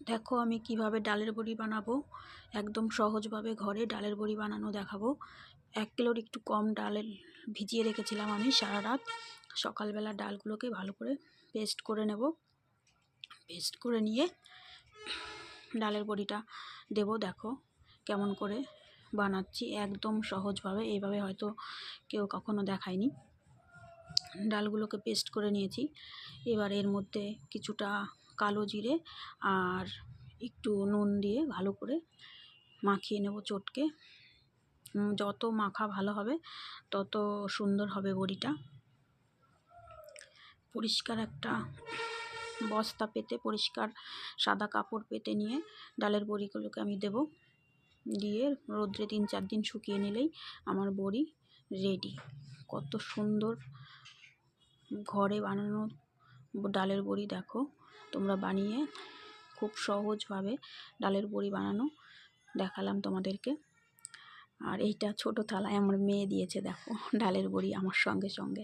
দেখো আমি কিভাবে ডালের বড়ি বানাবো। একদম সহজভাবে ঘরে ডালের বড়ি বানানো দেখাবো। 1 কিলোর একটু কম ডালের ভিজিয়ে রেখেছিলাম আমি সারা রাত। সকালবেলা ডালগুলোকে ভালো করে পেস্ট করে নেব। পেস্ট করে নিয়ে ডালের বড়িটা দেব। দেখো কেমন করে বানাচ্ছি, একদম সহজভাবে। এইভাবে হয়তো কেউ কখনো দেখায়নি। ডালগুলোকে পেস্ট করে নিয়েছি। এবার এর মধ্যে কিছুটা কালো জিরে আর একটু নুন দিয়ে ভালো করে মাখিয়ে নেব চটকে। যত মাখা ভালো হবে তত সুন্দর হবে বড়িটা। পরিষ্কার একটা বস্তা পেতে, পরিষ্কার সাদা কাপড় পেতে নিয়ে ডালের বড়িগুলোকে আমি দেব। দিয়ে রোদ্রে 3-4 দিন শুকিয়ে নিলেই আমার বড়ি রেডি। কত সুন্দর ঘরে বানানো ডালের বড়ি। দেখো তোমরা বানিয়ে খুব সহজভাবে ডালের বড়ি বানানো দেখালাম তোমাদেরকে। আর এইটা ছোট থালায় আমার মেয়ে দিয়েছে, দেখো ডালের বড়ি আমার সঙ্গে সঙ্গে।